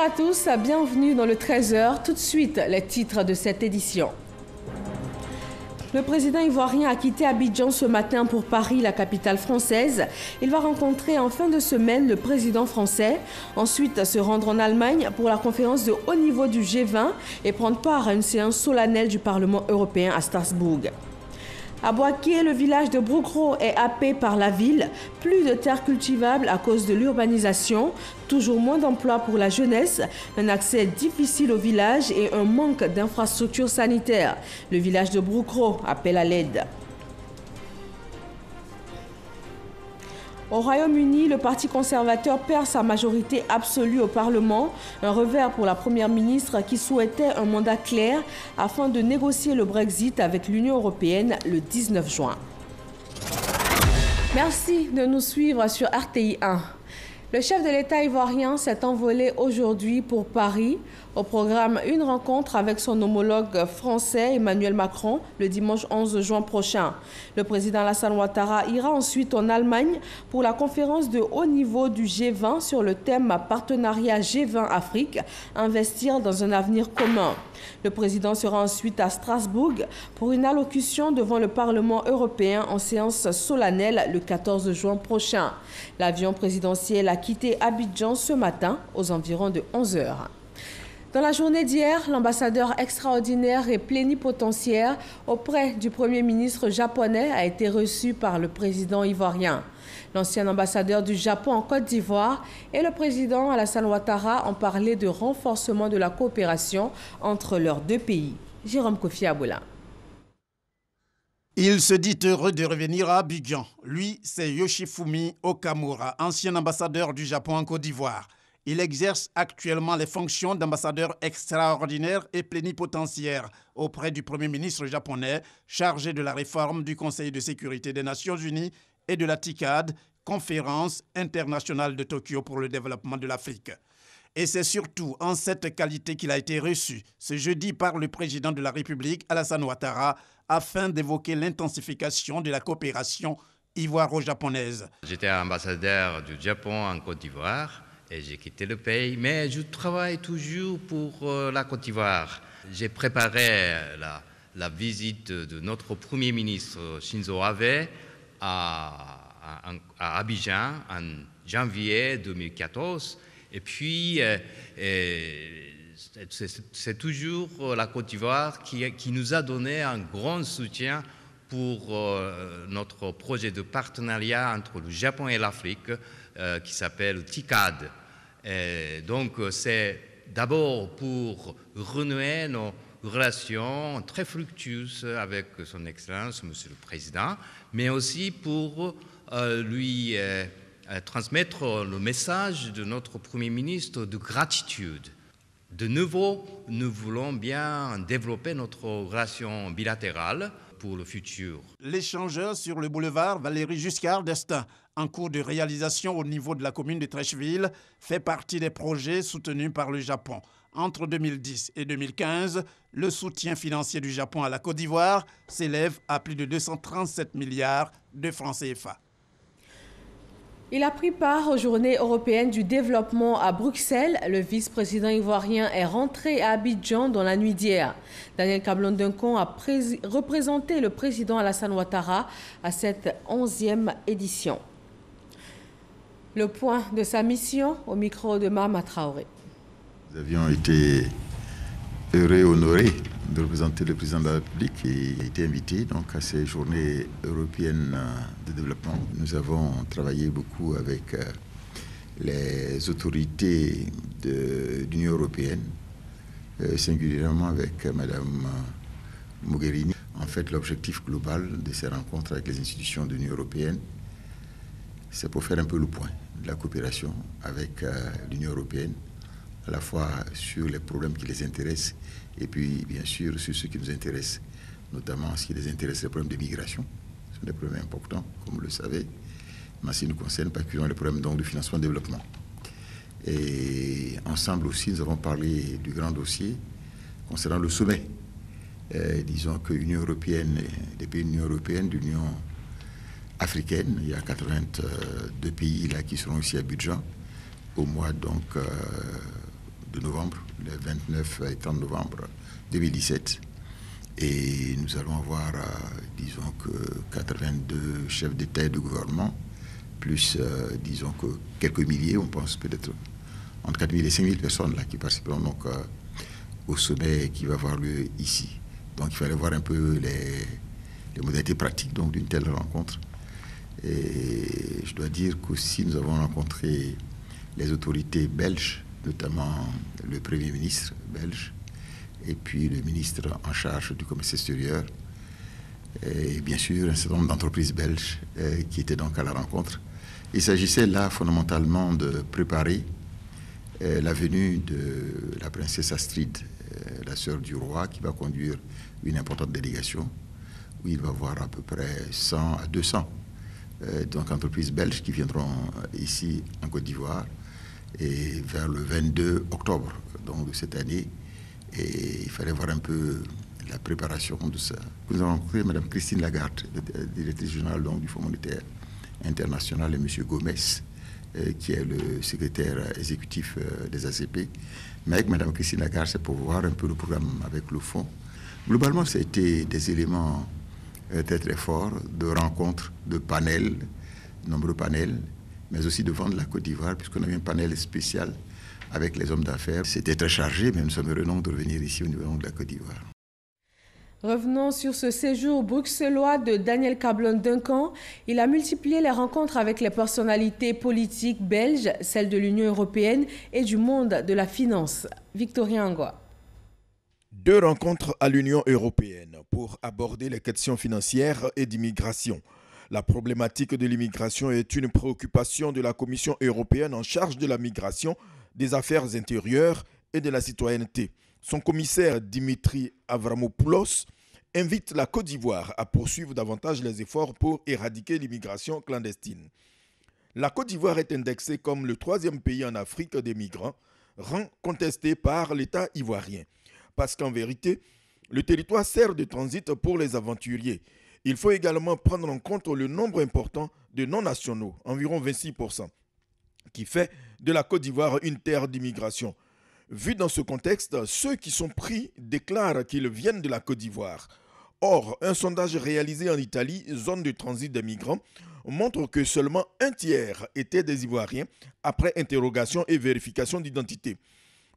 à tous, bienvenue dans le 13h. Tout de suite, les titres de cette édition. Le président ivoirien a quitté Abidjan ce matin pour Paris, la capitale française. Il va rencontrer en fin de semaine le président français. Ensuite, se rendre en Allemagne pour la conférence de haut niveau du G20 et prendre part à une séance solennelle du Parlement européen à Strasbourg. À Boaké, le village de Broukro est happé par la ville. Plus de terres cultivables à cause de l'urbanisation, toujours moins d'emplois pour la jeunesse, un accès difficile au village et un manque d'infrastructures sanitaires. Le village de Broukro appelle à l'aide. Au Royaume-Uni, le Parti conservateur perd sa majorité absolue au Parlement, un revers pour la Première ministre qui souhaitait un mandat clair afin de négocier le Brexit avec l'Union européenne le 19 juin. Merci de nous suivre sur RTI 1. Le chef de l'État ivoirien s'est envolé aujourd'hui pour Paris. Au programme, une rencontre avec son homologue français Emmanuel Macron le dimanche 11 juin prochain. Le président Alassane Ouattara ira ensuite en Allemagne pour la conférence de haut niveau du G20 sur le thème Partenariat G20 Afrique, investir dans un avenir commun. Le président sera ensuite à Strasbourg pour une allocution devant le Parlement européen en séance solennelle le 14 juin prochain. L'avion présidentiel a quitté Abidjan ce matin aux environs de 11 h. Dans la journée d'hier, l'ambassadeur extraordinaire et plénipotentiaire auprès du Premier ministre japonais a été reçu par le président ivoirien. L'ancien ambassadeur du Japon en Côte d'Ivoire et le président Alassane Ouattara ont parlé de renforcement de la coopération entre leurs deux pays. Jérôme Kofi Aboula. Il se dit heureux de revenir à Abidjan. Lui, c'est Yoshifumi Okamura, ancien ambassadeur du Japon en Côte d'Ivoire. Il exerce actuellement les fonctions d'ambassadeur extraordinaire et plénipotentiaire auprès du Premier ministre japonais, chargé de la réforme du Conseil de sécurité des Nations Unies et de la TICAD, Conférence internationale de Tokyo pour le développement de l'Afrique. Et c'est surtout en cette qualité qu'il a été reçu ce jeudi par le président de la République, Alassane Ouattara, afin d'évoquer l'intensification de la coopération ivoiro-japonaise. J'étais ambassadeur du Japon en Côte d'Ivoire et j'ai quitté le pays, mais je travaille toujours pour la Côte d'Ivoire. J'ai préparé la visite de notre Premier ministre Shinzo Abe à Abidjan en janvier 2014. Et puis, c'est toujours la Côte d'Ivoire qui nous a donné un grand soutien pour notre projet de partenariat entre le Japon et l'Afrique qui s'appelle TICAD. Et donc, c'est d'abord pour renouer nos relations très fructueuses avec son Excellence, Monsieur le Président, mais aussi pour lui transmettre le message de notre Premier ministre de gratitude. De nouveau, nous voulons bien développer notre relation bilatérale pour le futur. L'échangeur sur le boulevard Valéry Giscard d'Estaing, en cours de réalisation au niveau de la commune de Treichville, fait partie des projets soutenus par le Japon. Entre 2010 et 2015, le soutien financier du Japon à la Côte d'Ivoire s'élève à plus de 237 milliards de francs CFA. Il a pris part aux Journées européennes du développement à Bruxelles. Le vice-président ivoirien est rentré à Abidjan dans la nuit d'hier. Daniel Kablon-Duncon a représenté le président Alassane Ouattara à cette 11e édition. Le point de sa mission au micro de Mahama Traoré. Nous avions été heureux et honorés de représenter le président de la République qui a été invité donc, à ces journées européennes de développement. Nous avons travaillé beaucoup avec les autorités de l'Union européenne, singulièrement avec Mme Mogherini. En fait, l'objectif global de ces rencontres avec les institutions de l'Union européenne, c'est pour faire un peu le point de la coopération avec l'Union européenne, à la fois sur les problèmes qui les intéressent et puis, bien sûr, sur ce qui nous intéresse, notamment ce qui les intéresse, les problèmes de migration. Ce sont des problèmes importants, comme vous le savez, mais ce qui nous concerne particulièrement les problèmes donc, de financement et de développement. Et ensemble aussi, nous avons parlé du grand dossier concernant le sommet. Disons que l'Union européenne, les pays de l'Union européenne, de l'Union africaine, il y a 82 pays là, qui seront ici à Abidjan au mois donc, de novembre, le 29 et 30 novembre 2017. Et nous allons avoir, disons que 82 chefs d'État et de gouvernement, plus, disons que quelques milliers, on pense peut-être entre 4 000 et 5 000 personnes là, qui participeront donc au sommet qui va avoir lieu ici. Donc il fallait voir un peu les modalités pratiques donc, d'une telle rencontre. Et je dois dire qu'aussi nous avons rencontré les autorités belges, notamment le Premier ministre belge, et puis le ministre en charge du commerce extérieur, et bien sûr un certain nombre d'entreprises belges qui étaient donc à la rencontre. Il s'agissait là fondamentalement de préparer la venue de la princesse Astrid, la sœur du roi, qui va conduire une importante délégation, où il va y avoir à peu près 100 à 200 donc entreprises belges qui viendront ici en Côte d'Ivoire et vers le 22 octobre donc, de cette année. Et il fallait voir un peu la préparation de ça. Nous avons rencontré Mme Christine Lagarde, directrice générale donc, du Fonds monétaire international, et M. Gomez, qui est le secrétaire exécutif des ACP. Mais avec Mme Christine Lagarde, c'est pour voir un peu le programme avec le fonds. Globalement, ça a été des éléments très très forts de rencontres, de panels, nombreux panels, mais aussi de vendre la Côte d'Ivoire, puisqu'on avait un panel spécial avec les hommes d'affaires. C'était très chargé, mais nous sommes heureux de revenir ici au niveau de la Côte d'Ivoire. Revenons sur ce séjour bruxellois de Daniel Cablon-Duncan. Il a multiplié les rencontres avec les personnalités politiques belges, celles de l'Union européenne et du monde de la finance. Victorien Angoua. 2 rencontres à l'Union européenne pour aborder les questions financières et d'immigration. La problématique de l'immigration est une préoccupation de la Commission européenne en charge de la migration, des affaires intérieures et de la citoyenneté. Son commissaire Dimitri Avramopoulos invite la Côte d'Ivoire à poursuivre davantage les efforts pour éradiquer l'immigration clandestine. La Côte d'Ivoire est indexée comme le 3e pays en Afrique des migrants, rang contesté par l'État ivoirien. Parce qu'en vérité, le territoire sert de transit pour les aventuriers. Il faut également prendre en compte le nombre important de non-nationaux, environ 26%, qui fait de la Côte d'Ivoire une terre d'immigration. Vu dans ce contexte, ceux qui sont pris déclarent qu'ils viennent de la Côte d'Ivoire. Or, un sondage réalisé en Italie, zone de transit des migrants, montre que seulement 1/3 étaient des Ivoiriens après interrogation et vérification d'identité.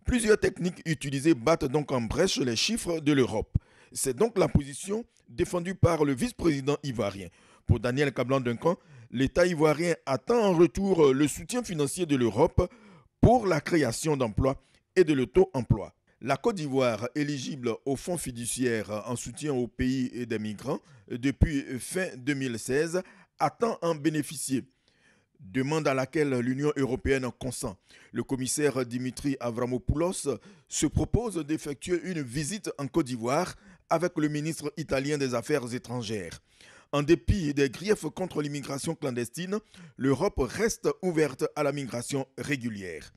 Plusieurs techniques utilisées battent donc en brèche les chiffres de l'Europe. C'est donc la position défendue par le vice-président ivoirien. Pour Daniel Cablon-Duncan, l'État ivoirien attend en retour le soutien financier de l'Europe pour la création d'emplois et de l'auto-emploi. La Côte d'Ivoire, éligible au fonds fiduciaire en soutien aux pays et des migrants depuis fin 2016, attend en bénéficier. Demande à laquelle l'Union européenne consent. Le commissaire Dimitri Avramopoulos se propose d'effectuer une visite en Côte d'Ivoire avec le ministre italien des Affaires étrangères. En dépit des griefs contre l'immigration clandestine, l'Europe reste ouverte à la migration régulière.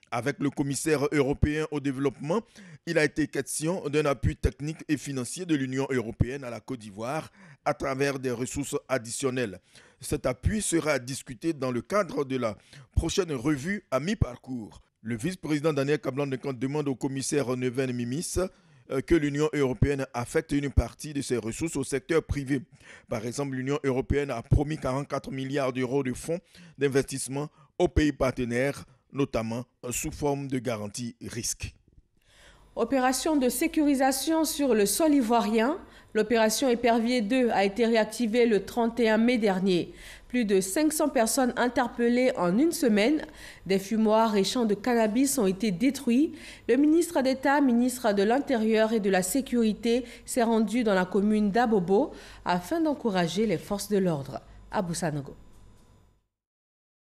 Avec le commissaire européen au développement, il a été question d'un appui technique et financier de l'Union européenne à la Côte d'Ivoire à travers des ressources additionnelles. Cet appui sera discuté dans le cadre de la prochaine revue à mi-parcours. Le vice-président Daniel Cablon-Duncan demande au commissaire Neven Mimis que l'Union européenne affecte une partie de ses ressources au secteur privé. Par exemple, l'Union européenne a promis 44 milliards d'euros de fonds d'investissement aux pays partenaires, notamment sous forme de garantie risque. Opération de sécurisation sur le sol ivoirien. L'opération Épervier 2 a été réactivée le 31 mai dernier. Plus de 500 personnes interpellées en une semaine. Des fumoirs et champs de cannabis ont été détruits. Le ministre d'État, ministre de l'Intérieur et de la Sécurité s'est rendu dans la commune d'Abobo afin d'encourager les forces de l'ordre. Abou Sanogo.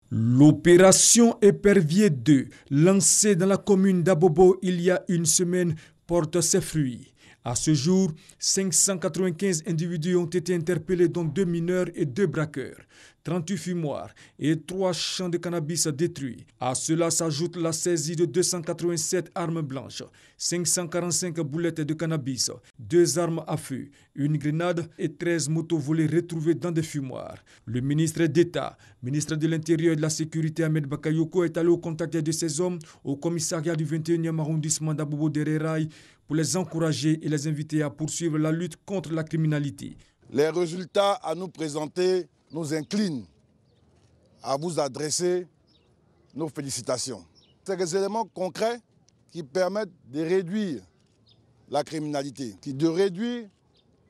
L'opération Épervier 2, lancée dans la commune d'Abobo il y a une semaine, porte ses fruits. À ce jour, 595 individus ont été interpellés, dont 2 mineurs et 2 braqueurs. 38 fumoirs et 3 champs de cannabis détruits. À cela s'ajoute la saisie de 287 armes blanches, 545 boulettes de cannabis, 2 armes à feu, une grenade et 13 motos volées retrouvées dans des fumoirs. Le ministre d'État, ministre de l'Intérieur et de la Sécurité Ahmed Bakayoko est allé au contact de ces hommes au commissariat du 21e arrondissement d'Abobo-Dereraï pour les encourager et les inviter à poursuivre la lutte contre la criminalité. Les résultats à nous présenter nous inclinent à vous adresser nos félicitations. C'est des éléments concrets qui permettent de réduire la criminalité, de réduire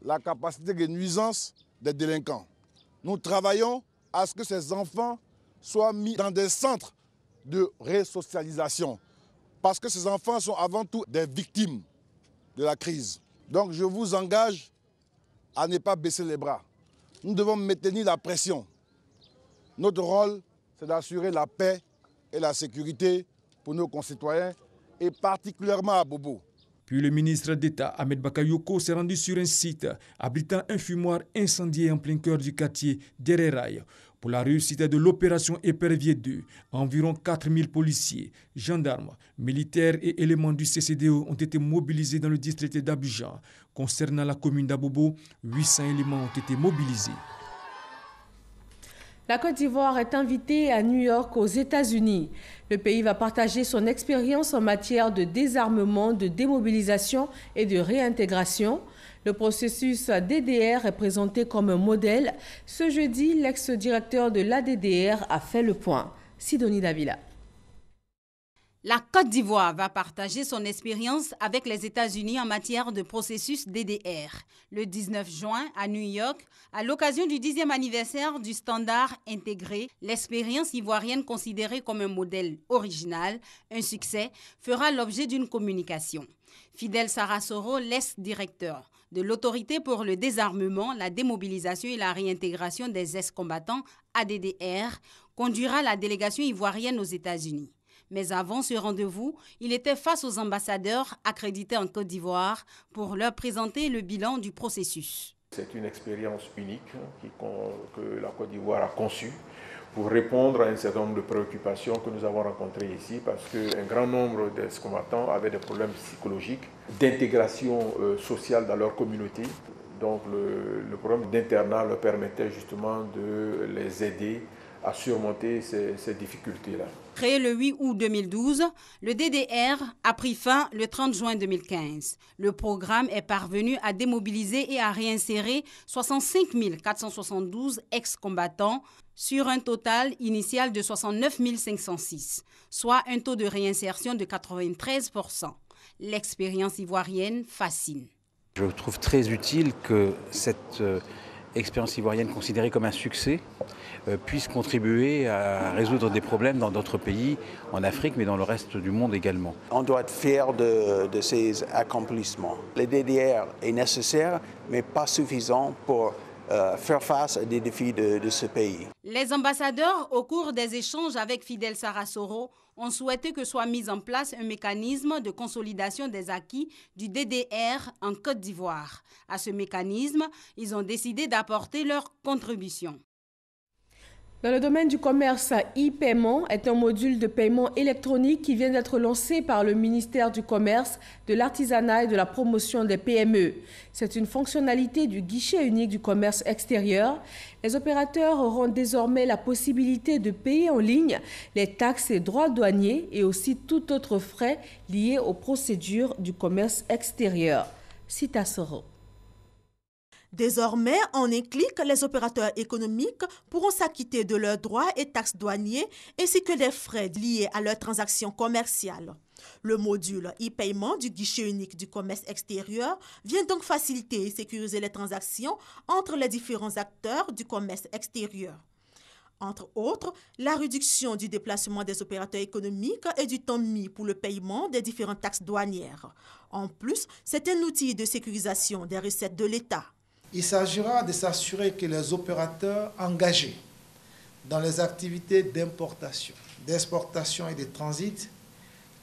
la capacité de nuisance des délinquants. Nous travaillons à ce que ces enfants soient mis dans des centres de resocialisation, parce que ces enfants sont avant tout des victimes de la crise. Donc je vous engage à ne pas baisser les bras. Nous devons maintenir la pression. Notre rôle, c'est d'assurer la paix et la sécurité pour nos concitoyens, et particulièrement à Bobo. Puis le ministre d'État Ahmed Bakayoko s'est rendu sur un site abritant un fumoir incendié en plein cœur du quartier d'Ereraï. Pour la réussite de l'opération Épervier 2, environ 4000 policiers, gendarmes, militaires et éléments du CCDO ont été mobilisés dans le district d'Abidjan. Concernant la commune d'Abobo, 800 éléments ont été mobilisés. La Côte d'Ivoire est invitée à New York aux États-Unis. Le pays va partager son expérience en matière de désarmement, de démobilisation et de réintégration. Le processus DDR est présenté comme un modèle. Ce jeudi, l'ex-directeur de l'ADDR a fait le point. Sidonie Davila. La Côte d'Ivoire va partager son expérience avec les États-Unis en matière de processus DDR. Le 19 juin, à New York, à l'occasion du 10e anniversaire du standard intégré, l'expérience ivoirienne considérée comme un modèle original, un succès, fera l'objet d'une communication. Fidel Sarasoro, l'ex-directeur de l'Autorité pour le désarmement, la démobilisation et la réintégration des ex-combattants ADDR, conduira la délégation ivoirienne aux États-Unis. Mais avant ce rendez-vous, il était face aux ambassadeurs accrédités en Côte d'Ivoire pour leur présenter le bilan du processus. C'est une expérience unique que la Côte d'Ivoire a conçue pour répondre à un certain nombre de préoccupations que nous avons rencontrées ici, parce qu'un grand nombre d'ex-combattants avaient des problèmes psychologiques, d'intégration sociale dans leur communauté. Donc le programme d'internat leur permettait justement de les aider à surmonter ces difficultés-là. Créé le 8 août 2012, le DDR a pris fin le 30 juin 2015. Le programme est parvenu à démobiliser et à réinsérer 65 472 ex-combattants sur un total initial de 69 506, soit un taux de réinsertion de 93%. L'expérience ivoirienne fascine. Je trouve très utile que cette expérience ivoirienne considérée comme un succès puisse contribuer à résoudre des problèmes dans d'autres pays, en Afrique, mais dans le reste du monde également. On doit être fier de ces accomplissements. Le DDR est nécessaire, mais pas suffisant pour faire face à des défis de ce pays. Les ambassadeurs, au cours des échanges avec Fidel Sarasoro, ont souhaité que soit mis en place un mécanisme de consolidation des acquis du DDR en Côte d'Ivoire. À ce mécanisme, ils ont décidé d'apporter leur contribution. Dans le domaine du commerce, e-paiement est un module de paiement électronique qui vient d'être lancé par le ministère du Commerce, de l'Artisanat et de la Promotion des PME. C'est une fonctionnalité du guichet unique du commerce extérieur. Les opérateurs auront désormais la possibilité de payer en ligne les taxes et droits douaniers et aussi tout autre frais liés aux procédures du commerce extérieur. Cita Soro. Désormais, en un clic, les opérateurs économiques pourront s'acquitter de leurs droits et taxes douaniers ainsi que des frais liés à leurs transactions commerciales. Le module e-paiement du guichet unique du commerce extérieur vient donc faciliter et sécuriser les transactions entre les différents acteurs du commerce extérieur. Entre autres, la réduction du déplacement des opérateurs économiques et du temps mis pour le paiement des différentes taxes douanières. En plus, c'est un outil de sécurisation des recettes de l'État. Il s'agira de s'assurer que les opérateurs engagés dans les activités d'importation, d'exportation et de transit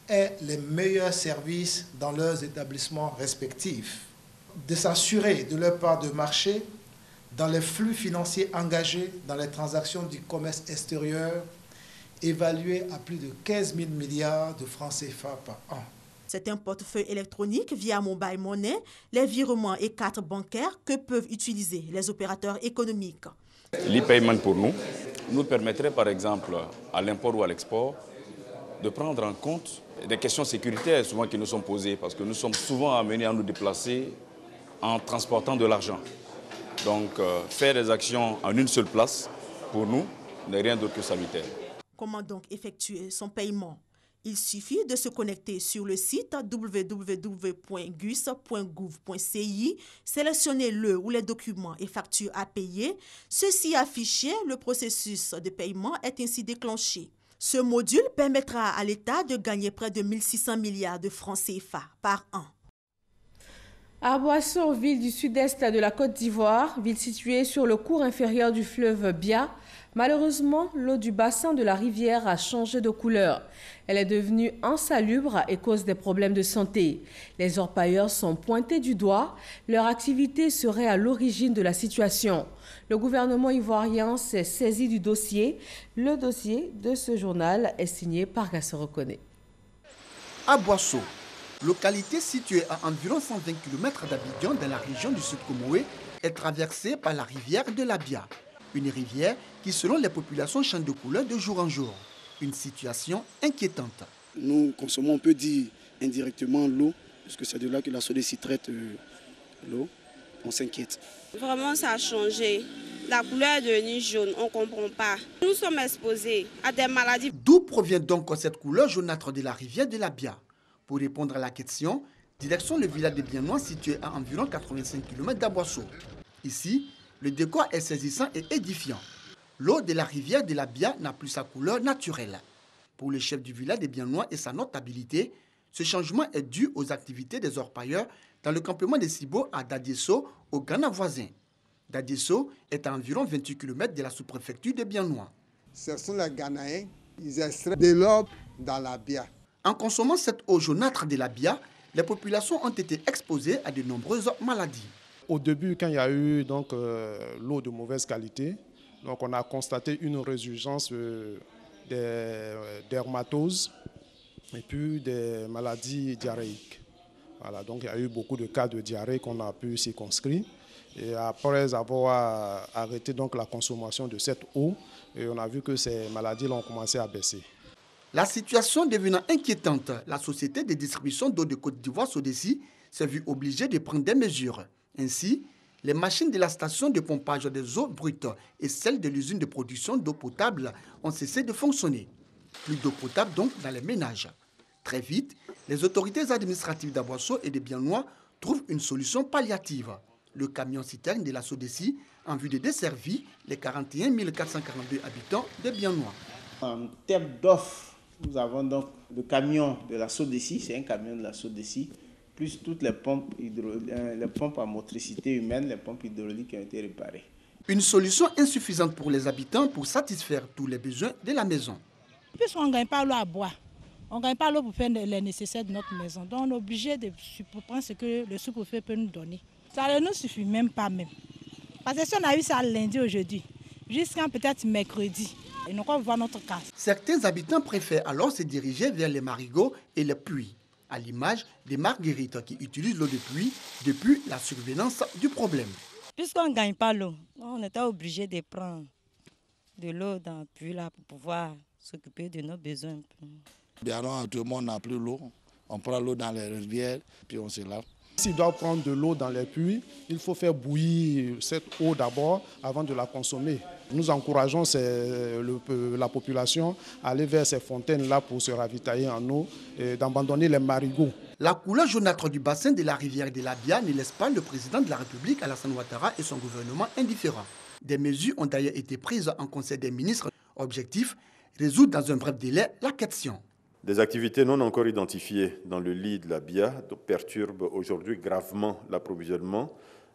aient les meilleurs services dans leurs établissements respectifs, de s'assurer de leur part de marché dans les flux financiers engagés dans les transactions du commerce extérieur, évalué à plus de 15 000 milliards de francs CFA par an. C'est un portefeuille électronique via Mobile Money, les virements et cartes bancaires que peuvent utiliser les opérateurs économiques. L'e-payment pour nous permettrait par exemple à l'import ou à l'export de prendre en compte des questions sécuritaires souvent qui nous sont posées parce que nous sommes souvent amenés à nous déplacer en transportant de l'argent. Donc faire des actions en une seule place pour nous n'est rien d'autre que salutaire. Comment donc effectuer son paiement? Il suffit de se connecter sur le site www.gus.gouv.ci, sélectionner le ou les documents et factures à payer. Ceci affiché, le processus de paiement est ainsi déclenché. Ce module permettra à l'État de gagner près de 1 600 milliards de francs CFA par an. À Boisseau, ville du sud-est de la Côte d'Ivoire, ville située sur le cours inférieur du fleuve Bia, malheureusement, l'eau du bassin de la rivière a changé de couleur. Elle est devenue insalubre et cause des problèmes de santé. Les orpailleurs sont pointés du doigt. Leur activité serait à l'origine de la situation. Le gouvernement ivoirien s'est saisi du dossier. Le dossier de ce journal est signé par Gassoro Kone. À Boisseau, localité située à environ 120 km d'Abidjan dans la région du Sud-Comoé, est traversée par la rivière de la Bia. Une rivière qui, selon les populations, change de couleur de jour en jour. Une situation inquiétante. Nous consommons, on peut dire, indirectement l'eau, puisque c'est de là que la SODECI traite l'eau. On s'inquiète. Vraiment, ça a changé. La couleur est devenue jaune, on ne comprend pas. Nous sommes exposés à des maladies. D'où provient donc cette couleur jaunâtre de la rivière de la Bia? Pour répondre à la question, direction le village de Biennois situé à environ 85 km d'Aboisseau. Ici, le décor est saisissant et édifiant. L'eau de la rivière de la Bia n'a plus sa couleur naturelle. Pour le chef du village de Biennois et sa notabilité, ce changement est dû aux activités des orpailleurs dans le campement de Sibo à Dadiesso, au Ghana voisin. Dadiesso est à environ 28 km de la sous-préfecture de Biennois. Ce sont les Ghanéens, ils extraient de l'eau dans la Bia. En consommant cette eau jaunâtre de la Bia, les populations ont été exposées à de nombreuses maladies. Au début, quand il y a eu l'eau de mauvaise qualité, donc on a constaté une résurgence des dermatoses et puis des maladies diarrhéiques. Voilà, donc il y a eu beaucoup de cas de diarrhée qu'on a pu circonscrire. Et après avoir arrêté donc la consommation de cette eau, et on a vu que ces maladies-là ont commencé à baisser. La situation devenant inquiétante, la société de distribution d'eau de Côte d'Ivoire, SODECI, s'est vue obligée de prendre des mesures. Ainsi, les machines de la station de pompage des eaux brutes et celles de l'usine de production d'eau potable ont cessé de fonctionner. Plus d'eau potable donc dans les ménages. Très vite, les autorités administratives d'Aboisseau et de Biennois trouvent une solution palliative. Le camion-citerne de la SODECI en vue de desservir les 41 442 habitants de Biennois. En termes d'offres, nous avons donc le camion de la SODECI, c'est un camion de la SODECI, plus toutes les pompes à motricité humaine, les pompes hydrauliques qui ont été réparées. Une solution insuffisante pour les habitants pour satisfaire tous les besoins de la maison. Puisqu'on ne gagne pas l'eau à boire, on ne gagne pas l'eau pour faire les nécessaires de notre maison. Donc on est obligé de prendre ce que le sous-préfet peut nous donner. Ça ne nous suffit même pas même. Parce que si on a eu ça lundi aujourd'hui, jusqu'à peut-être mercredi, et nous allons voir notre cas. Certains habitants préfèrent alors se diriger vers les marigots et les puits, à l'image des marguerites qui utilisent l'eau de pluie depuis la survenance du problème. Puisqu'on ne gagne pas l'eau, on était obligé de prendre de l'eau dans le puits là pour pouvoir s'occuper de nos besoins. Bien, tout le monde n'a plus l'eau. On prend l'eau dans les rivières, puis on se lave. S'il doit prendre de l'eau dans les puits, il faut faire bouillir cette eau d'abord avant de la consommer. Nous encourageons la population à aller vers ces fontaines-là pour se ravitailler en eau et d'abandonner les marigots. La couleur jaunâtre du bassin de la rivière de la Bia ne laisse pas le président de la République, Alassane Ouattara, et son gouvernement indifférents. Des mesures ont d'ailleurs été prises en Conseil des ministres. Objectif, résoudre dans un bref délai la question. Des activités non encore identifiées dans le lit de la Bia perturbent aujourd'hui gravement l'approvisionnement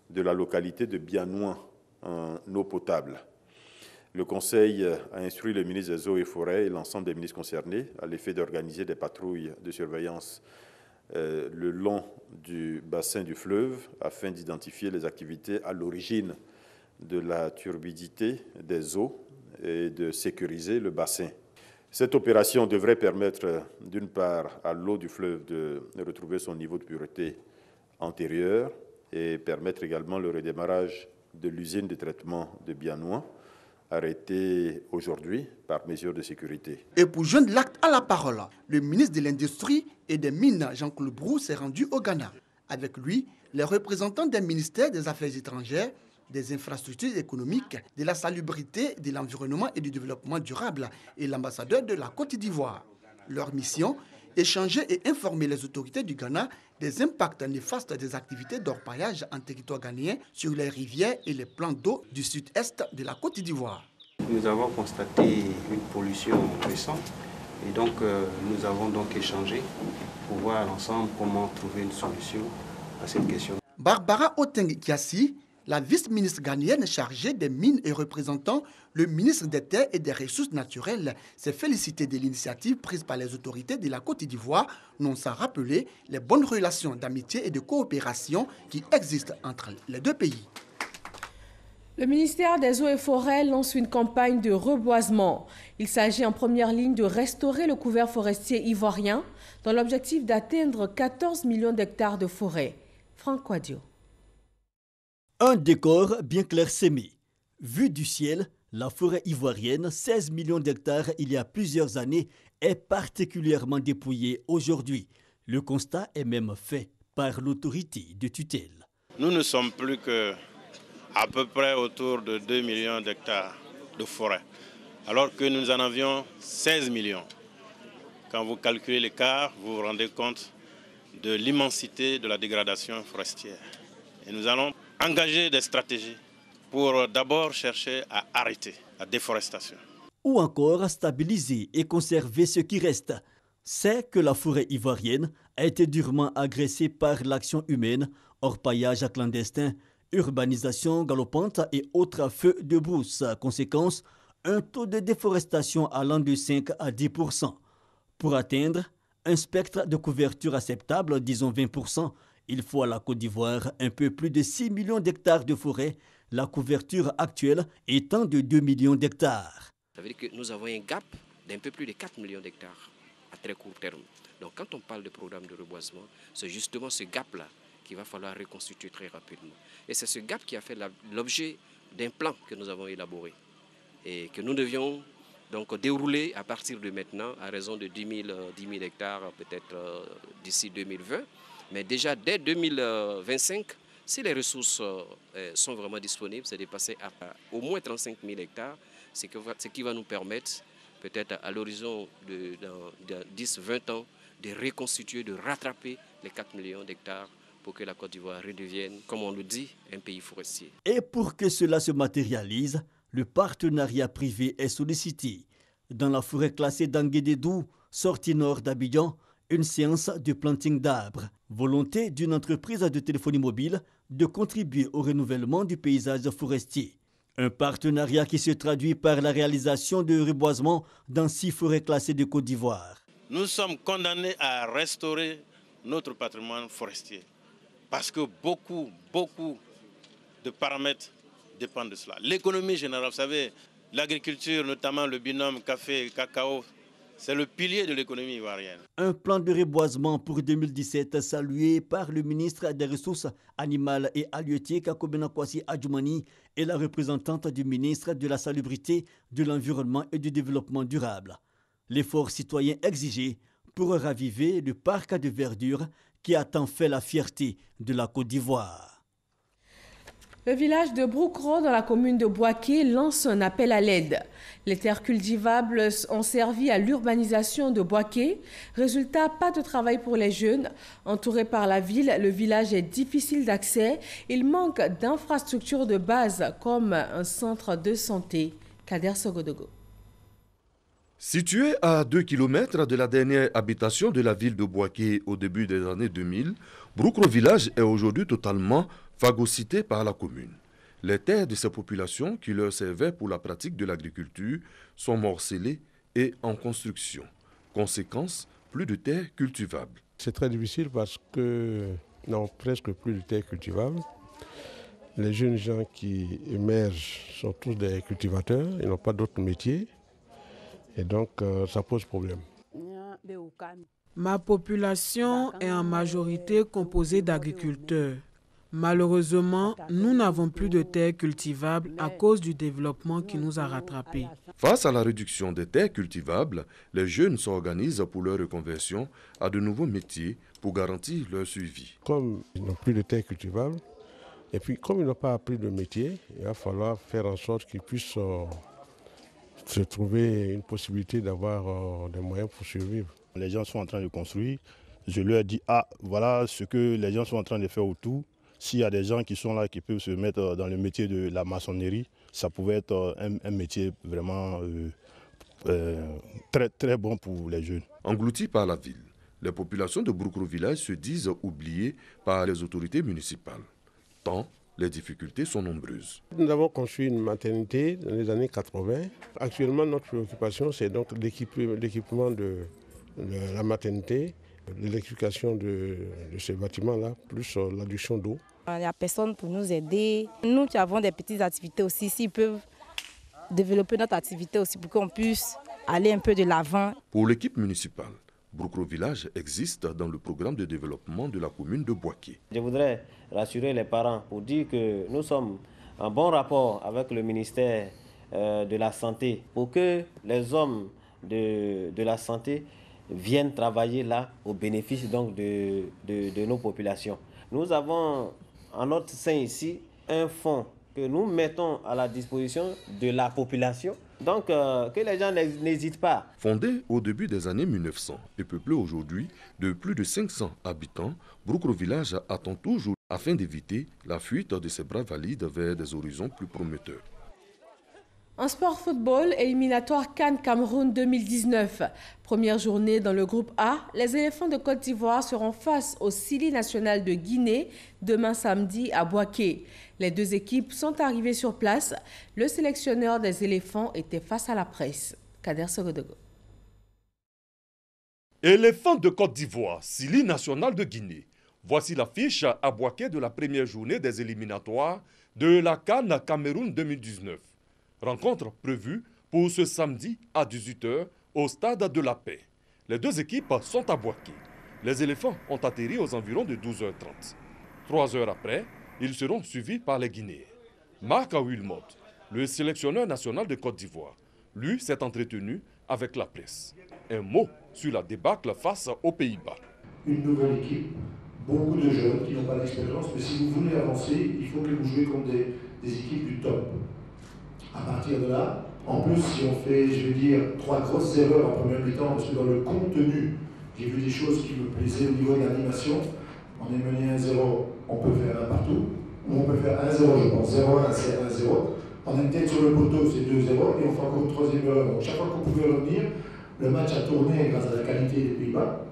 de la localité de Biennois en eau potable. Le Conseil a instruit le ministre des Eaux et Forêts et l'ensemble des ministres concernés à l'effet d'organiser des patrouilles de surveillance le long du bassin du fleuve afin d'identifier les activités à l'origine de la turbidité des eaux et de sécuriser le bassin. Cette opération devrait permettre d'une part à l'eau du fleuve de retrouver son niveau de pureté antérieur et permettre également le redémarrage de l'usine de traitement de Bianois, arrêtée aujourd'hui par mesure de sécurité. Et pour joindre l'acte à la parole, le ministre de l'Industrie et des Mines, Jean-Claude Brou, s'est rendu au Ghana. Avec lui, les représentants des ministères des Affaires étrangères, des infrastructures économiques, de la salubrité, de l'environnement et du développement durable et l'ambassadeur de la Côte d'Ivoire. Leur mission, échanger et informer les autorités du Ghana des impacts néfastes des activités d'orpaillage en territoire ghanéen sur les rivières et les plans d'eau du sud-est de la Côte d'Ivoire. Nous avons constaté une pollution récente et donc nous avons donc échangé pour voir ensemble comment trouver une solution à cette question. Barbara Oteng-Kiassi, la vice-ministre ghanéenne chargée des mines et représentant le ministre des Terres et des Ressources naturelles, s'est félicitée de l'initiative prise par les autorités de la Côte d'Ivoire, non sans rappeler les bonnes relations d'amitié et de coopération qui existent entre les deux pays. Le ministère des Eaux et Forêts lance une campagne de reboisement. Il s'agit en première ligne de restaurer le couvert forestier ivoirien dans l'objectif d'atteindre 14 millions d'hectares de forêt. Franck Quadio. Un décor bien clairsemé. Vu du ciel, la forêt ivoirienne, 16 millions d'hectares il y a plusieurs années, est particulièrement dépouillée aujourd'hui. Le constat est même fait par l'autorité de tutelle. Nous ne sommes plus qu'à peu près autour de 2 millions d'hectares de forêt, alors que nous en avions 16 millions. Quand vous calculez l'écart, vous vous rendez compte de l'immensité de la dégradation forestière. Et nous allons engager des stratégies pour d'abord chercher à arrêter la déforestation. Ou encore stabiliser et conserver ce qui reste. C'est que la forêt ivoirienne a été durement agressée par l'action humaine, orpaillage clandestin, urbanisation galopante et autres feux de brousse. Conséquence, un taux de déforestation allant de 5 à 10%. Pour atteindre un spectre de couverture acceptable, disons 20%, il faut à la Côte d'Ivoire un peu plus de 6 millions d'hectares de forêt, la couverture actuelle étant de 2 millions d'hectares. Ça veut dire que nous avons un gap d'un peu plus de 4 millions d'hectares à très court terme. Donc quand on parle de programme de reboisement, c'est justement ce gap-là qu'il va falloir reconstituer très rapidement. Et c'est ce gap qui a fait l'objet d'un plan que nous avons élaboré et que nous devions donc dérouler à partir de maintenant à raison de 10 000 hectares peut-être d'ici 2020. Mais déjà dès 2025, si les ressources sont vraiment disponibles, c'est de passer à au moins 35 000 hectares, ce qui va nous permettre peut-être à l'horizon de 10-20 ans de reconstituer, de rattraper les 4 millions d'hectares pour que la Côte d'Ivoire redevienne, comme on le dit, un pays forestier. Et pour que cela se matérialise, le partenariat privé est sollicité. Dans la forêt classée d'Anguédédou, sortie nord d'Abidjan, une séance de planting d'arbres. Volonté d'une entreprise de téléphonie mobile de contribuer au renouvellement du paysage forestier. Un partenariat qui se traduit par la réalisation de reboisements dans 6 forêts classées de Côte d'Ivoire. Nous sommes condamnés à restaurer notre patrimoine forestier parce que beaucoup de paramètres dépendent de cela. L'économie générale, vous savez, l'agriculture, notamment le binôme café-cacao, c'est le pilier de l'économie ivoirienne. Un plan de reboisement pour 2017 salué par le ministre des Ressources animales et halieutiques Kobena Kwasi Adjoumani et la représentante du ministre de la Salubrité, de l'Environnement et du Développement durable. L'effort citoyen exigé pour raviver le parc de verdure qui a tant fait la fierté de la Côte d'Ivoire. Le village de Broukro, dans la commune de Boaké, lance un appel à l'aide. Les terres cultivables ont servi à l'urbanisation de Boaké. Résultat, pas de travail pour les jeunes. Entouré par la ville, le village est difficile d'accès. Il manque d'infrastructures de base comme un centre de santé. Kader Sogodogo. Situé à 2 km de la dernière habitation de la ville de Boaké au début des années 2000, Broukro village est aujourd'hui totalement phagocyté par la commune. Les terres de ces populations qui leur servaient pour la pratique de l'agriculture sont morcelées et en construction. Conséquence, plus de terres cultivables. C'est très difficile parce que non, presque plus de terres cultivables. Les jeunes gens qui émergent sont tous des cultivateurs, ils n'ont pas d'autre métier et donc ça pose problème. Ma population est en majorité composée d'agriculteurs. Malheureusement, nous n'avons plus de terres cultivables à cause du développement qui nous a rattrapés. Face à la réduction des terres cultivables, les jeunes s'organisent pour leur reconversion à de nouveaux métiers pour garantir leur suivi. Comme ils n'ont plus de terres cultivables, et puis comme ils n'ont pas appris de métier, il va falloir faire en sorte qu'ils puissent se trouver une possibilité d'avoir des moyens pour survivre. Les gens sont en train de construire. Je leur dis, voilà ce que les gens sont en train de faire autour. S'il y a des gens qui sont là, qui peuvent se mettre dans le métier de la maçonnerie, ça pouvait être un métier vraiment très, très bon pour les jeunes. Engloutis par la ville, les populations de Broukro Village se disent oubliées par les autorités municipales. Tant les difficultés sont nombreuses. Nous avons construit une maternité dans les années 80. Actuellement, notre préoccupation, c'est donc l'équipement de la maternité, l'électrification de ces bâtiments-là, plus l'adduction d'eau. Il n'y a personne pour nous aider. Nous qui avons des petites activités aussi, s'ils peuvent développer notre activité aussi pour qu'on puisse aller un peu de l'avant. Pour l'équipe municipale, Broukro Village existe dans le programme de développement de la commune de Boaké. Je voudrais rassurer les parents pour dire que nous sommes en bon rapport avec le ministère de la Santé pour que les hommes de la santé viennent travailler là au bénéfice donc de nos populations. Nous avons en notre sein ici un fonds que nous mettons à la disposition de la population. Donc que les gens n'hésitent pas. Fondé au début des années 1900 et peuplé aujourd'hui de plus de 500 habitants, Broukro Village attend toujours afin d'éviter la fuite de ses bras valides vers des horizons plus prometteurs. En sport football, éliminatoire CAN Cameroun 2019. Première journée dans le groupe A, les éléphants de Côte d'Ivoire seront face au Sili national de Guinée demain samedi à Boaké. Les deux équipes sont arrivées sur place. Le sélectionneur des éléphants était face à la presse. Kader Sogodogo. Éléphants de Côte d'Ivoire, Sili national de Guinée. Voici l'affiche à Boaké de la première journée des éliminatoires de la CAN Cameroun 2019. Rencontre prévue pour ce samedi à 18 h au stade de la Paix. Les deux équipes sont à Boaké. Les éléphants ont atterri aux environs de 12h30. 3 heures après, ils seront suivis par les Guinéens. Marc Wilmot, le sélectionneur national de Côte d'Ivoire, lui s'est entretenu avec la presse. Un mot sur la débâcle face aux Pays-Bas. Une nouvelle équipe, beaucoup de jeunes qui n'ont pas d'expérience, mais si vous voulez avancer, il faut que vous jouiez comme des équipes du top. À partir de là, en plus, si on fait, je vais dire, 3 grosses erreurs en première mi-temps, parce que dans le contenu, j'ai vu des choses qui me plaisaient au niveau de l'animation. On est mené 1-0, on peut faire un partout, ou on peut faire 1-0, je pense, 0-1, c'est 1-0. On est peut-être sur le poteau, c'est 2-0, et on fait encore une troisième erreur. Donc chaque fois qu'on pouvait revenir, le match a tourné grâce à la qualité des Pays-Bas,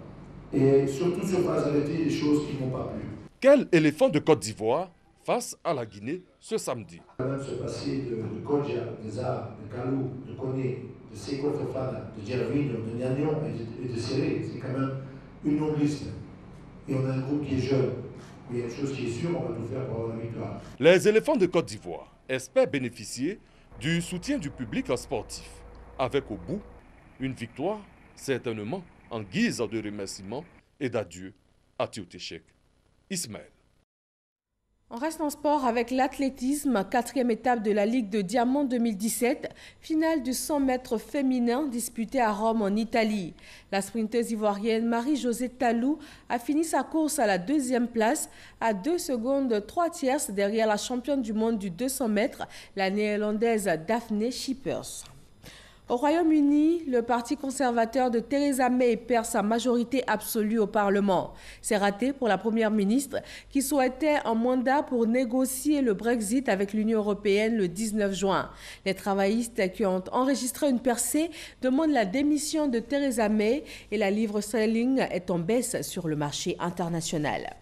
et surtout sur phase arrêtée, des choses qui ne m'ont pas plu. Quel éléphant de Côte d'Ivoire face à la Guinée ce samedi? Quand même se passer de Kodja, de Zah, de Kalou, de Koné, de Seko Fofana, de Gervinho, de Nyagnon et de Serré, c'est quand même une longue liste. Et on a un groupe qui est jeune. Mais il y a une chose qui est sûre, on va tout faire pour avoir la victoire. Les éléphants de Côte d'Ivoire espèrent bénéficier du soutien du public sportif. Avec au bout une victoire, certainement en guise de remerciement et d'adieu à Théotéchek. Ismaël. On reste en sport avec l'athlétisme, 4e étape de la Ligue de Diamant 2017, finale du 100 mètres féminin disputée à Rome en Italie. La sprinteuse ivoirienne Marie-Josée Talou a fini sa course à la 2e place, à 2 secondes 3 tierces derrière la championne du monde du 200 mètres, la néerlandaise Daphne Schippers. Au Royaume-Uni, le parti conservateur de Theresa May perd sa majorité absolue au Parlement. C'est raté pour la première ministre qui souhaitait un mandat pour négocier le Brexit avec l'Union européenne le 19 juin. Les travaillistes qui ont enregistré une percée demandent la démission de Theresa May et la livre sterling est en baisse sur le marché international.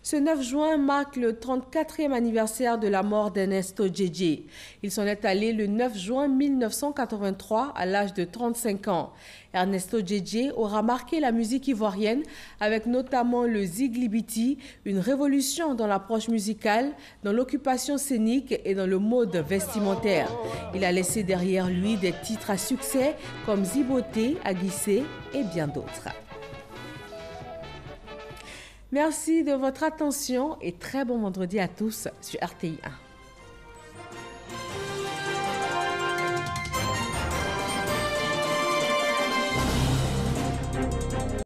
Ce 9 juin marque le 34e anniversaire de la mort d'Ernesto Djedje. Il s'en est allé le 9 juin 1983 à l'âge de 35 ans. Ernesto Djedje aura marqué la musique ivoirienne avec notamment le Ziglibiti, une révolution dans l'approche musicale, dans l'occupation scénique et dans le mode vestimentaire. Il a laissé derrière lui des titres à succès comme Ziboté, Aguissé et bien d'autres. Merci de votre attention et très bon vendredi à tous sur RTI 1.